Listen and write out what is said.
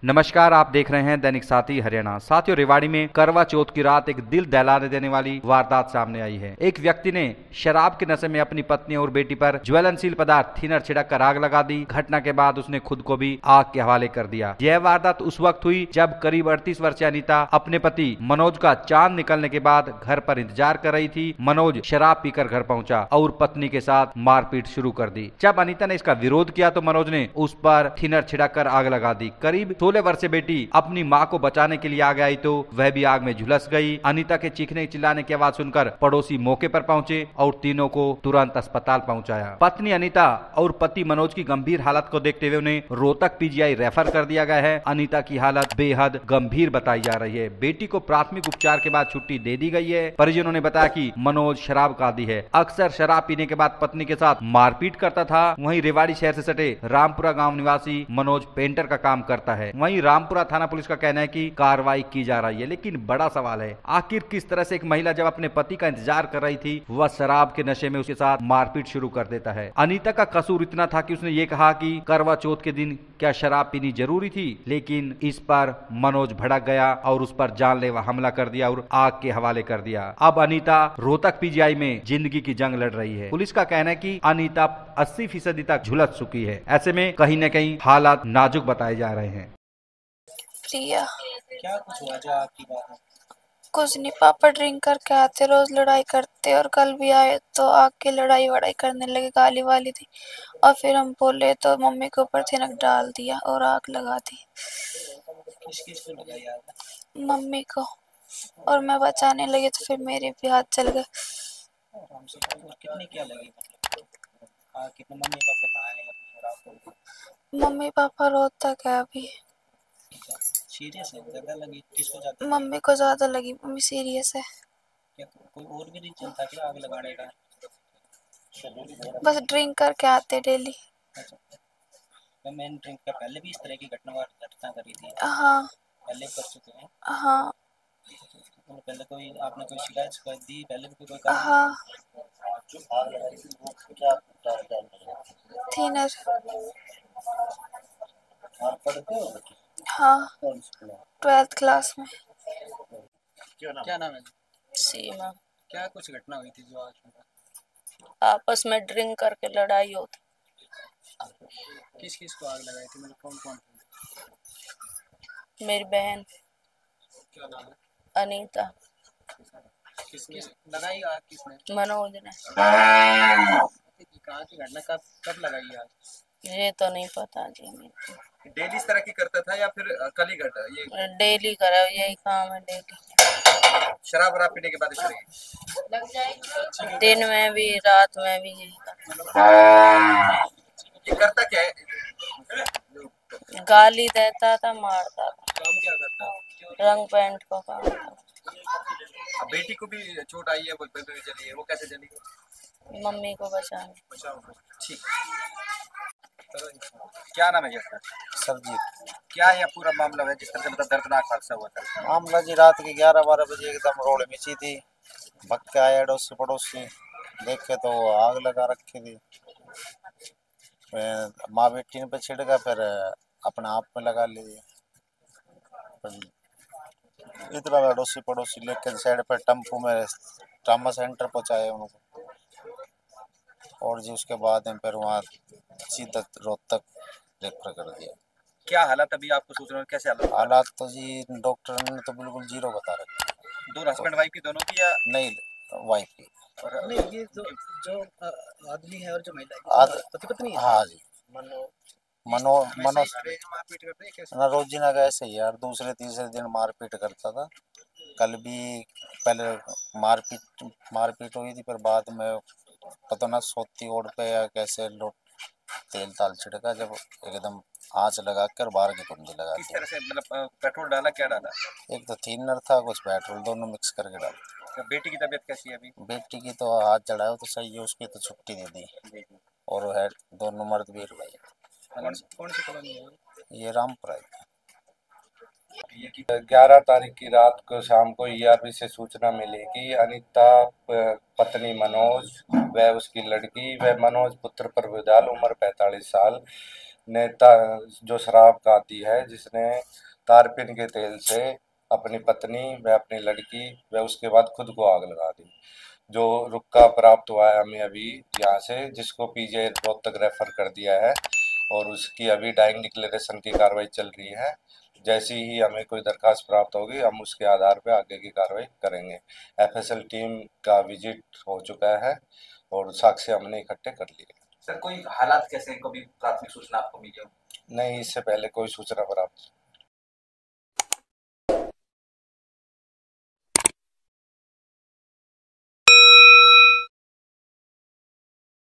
नमस्कार, आप देख रहे हैं दैनिक साथी हरियाणा। साथियों, रेवाड़ी में करवा चौथ की रात एक दिल दहलाने देने वाली वारदात सामने आई है। एक व्यक्ति ने शराब के नशे में अपनी पत्नी और बेटी पर ज्वलनशील पदार्थ थिनर छिड़क कर आग लगा दी। घटना के बाद उसने खुद को भी आग के हवाले कर दिया। यह वारदात उस वक्त हुई जब करीब 38 वर्षीय अनीता अपने पति मनोज का चांद निकलने के बाद घर पर इंतजार कर रही थी। मनोज शराब पीकर घर पहुंचा और पत्नी के साथ मारपीट शुरू कर दी। जब अनीता ने इसका विरोध किया तो मनोज ने उस पर थिनर छिड़क कर आग लगा दी। करीब 16 वर्षीय बेटी अपनी मां को बचाने के लिए आगे आई तो वह भी आग में झुलस गई। अनीता के चीखने चिल्लाने की आवाज सुनकर पड़ोसी मौके पर पहुंचे और तीनों को तुरंत अस्पताल पहुंचाया। पत्नी अनीता और पति मनोज की गंभीर हालत को देखते हुए उन्हें रोहतक पीजीआई रेफर कर दिया गया है। अनीता की हालत बेहद गंभीर बताई जा रही है। बेटी को प्राथमिक उपचार के बाद छुट्टी दे दी गई है। परिजनों ने बताया कि मनोज शराब का आदी है, अक्सर शराब पीने के बाद पत्नी के साथ मारपीट करता था। वहीं रेवाड़ी शहर से सटे रामपुरा गांव निवासी मनोज पेंटर का काम करता है। वहीं रामपुरा थाना पुलिस का कहना है कि कार्रवाई की जा रही है, लेकिन बड़ा सवाल है आखिर किस तरह से एक महिला जब अपने पति का इंतजार कर रही थी वह शराब के नशे में उसके साथ मारपीट शुरू कर देता है। अनीता का कसूर इतना था कि उसने ये कहा कि करवा चौथ के दिन क्या शराब पीनी जरूरी थी, लेकिन इस पर मनोज भड़क गया और उस पर जानलेवा हमला कर दिया और आग के हवाले कर दिया। अब अनीता रोहतक पीजीआई में जिंदगी की जंग लड़ रही है। पुलिस का कहना है कि अनीता 80% तक झुलस चुकी है। ऐसे में कहीं न कहीं हालात नाजुक बताए जा रहे हैं। प्रिया, क्या कुछ हुआ जो आपकी बात है? कुछ नहीं, पापा ड्रिंक करके आते, रोज लड़ाई करते और कल भी आए तो आके लड़ाई वड़ाई करने लगे, गाली वाली थी और फिर हम बोले तो मम्मी के ऊपर थिनक डाल दिया और आग लगा दी। किस किस को लगाई आग? मम्मी को, और मैं बचाने लगी तो फिर मेरे भी हाथ चल गए। आराम से और कितनी क्या लगी मतलब? हाँ, कितने मम्मी पापा कहाँ हैं अभी और आपको? मम्मी पापा रोहतक है अभी। सीरियस है? ज्यादा लगी? किसको ज्यादा? मम्मी को ज्यादा लगी, मम्मी सीरियस है। क्या कोई और भी रीजन था क्या आग लगाने का? बस ड्रिंक करके आते डेली। अच्छा, तो मैंने ड्रिंक का पहले भी इस तरह की घटना करी थी? हाँ पहले कर चुके हैं? हाँ और पहले कोई आपने कोई शिकायत दी पहले भी कोई कारण? हाँ, जो आग लगाई थी वो क्या थिनर। आप पढ़ते हो? हाँ, कौन सी? 12th क्लास में। क्या नाम है? सीमा। क्या कुछ घटना हुई थी जो आज आपस में ड्रिंक करके लड़ाई होती। किस किस को आग लगाई थी, मतलब कौन कौन? मेरी बहन क्या नाम है? अनीता, किसने लगाई आग? किसने? मनोज ने। कहाँ की घटना, कब कब लगाई आग? ये तो नहीं पता जी मेरे डेली इस तरह की करता था या फिर कल ही घटा ये? को। डेली करा, यही काम है डेली। शराब वराब पीने के बाद इस तरह की? दिन में भी रात में भी यही करता। ये करता क्या है? गाली देता था, मारता था। काम क्या करता? रंग पेंट को काम था। अब बेटी को भी चोट आई है, वो बेबी जली है, वो कैसे जली? मम्मी को बचाने। बचाओ। ठीक। क्या नाम है ये? सरजीत। क्या यह पूरा मामला है जिस तरह से मतलब दर्दनाक हादसा हुआ था? मामला जी रात के 11-12 बजे एकदम रोड मिची थी। भग के आए अड़ोसी पड़ोसी, देखे तो आग लगा रखी थी। माँ बेटी पे छिड़का, फिर अपने आप में लगा ली। इतना अड़ोसी पड़ोसी लेकर साइड पर टेम्पो में ट्रामा सेंटर पहुँचाए उनको, और जी उसके बाद में फिर वहाँ सीधा रोहतक रेफर कर दिया। क्या हालत अभी आपको सूचना है? कैसे हालात तो जी डॉक्टर ने तो बिल्कुल जीरो बता रखे। दोनों हस्बैंड वाइफ की दोनों की या? नहीं, वाइफ की। नहीं, ये जो आदमी है और जो महिला पति पत्नी है? हाँ जी। मनो मारपीट करते हैं कैसे? ना रोजीना का ऐसे ही यार, दूसरे तीसरे दिन मारपीट करता था। कल भी पहले मारपीट हुई थी, फिर बाद में पता ना सोती ओढ़ पे या कैसे तेल ताल छिड़का, जब एकदम आंच लगा कर बाहर की कुंडी लगा किस दी। तरह से मतलब पेट्रोल डाला, क्या डाला? एक तो थिनर था, कुछ पेट्रोल, दोनों मिक्स करके डाला। बेटी की तबीयत कैसी है अभी? बेटी की तो हाथ चढ़ाया तो सही है, उसकी तो छुट्टी दे दी। और है दोनों मर्द वीर भाई। कौन सी कॉलोनी है? ये रामपुरा है। 11 तारीख की रात को शाम को ईआरबी से सूचना मिली कि अनीता पत्नी मनोज व उसकी लड़की व मनोज पुत्र प्रभुदाल उम्र 45 साल ने जो शराब खाती है, जिसने तारपीन के तेल से अपनी पत्नी व अपनी लड़की व उसके बाद खुद को आग लगा दी। जो रुक्का प्राप्त हुआ है हमें अभी यहाँ से, जिसको पीजीआई रोहतक रेफर कर दिया है और उसकी अभी डाइंग डिक्लेरेशन की कार्रवाई चल रही है। जैसी ही हमें कोई दरखास्त प्राप्त होगी हम उसके आधार पर आगे की कार्रवाई करेंगे। एफएसएल टीम का विजिट हो चुका है और साक्ष्य हमने इकट्ठे कर लिए। सर कोई हालात कैसे, कभी प्राथमिक सूचना आपको मिली हो? नहीं, इससे पहले कोई सूचना प्राप्त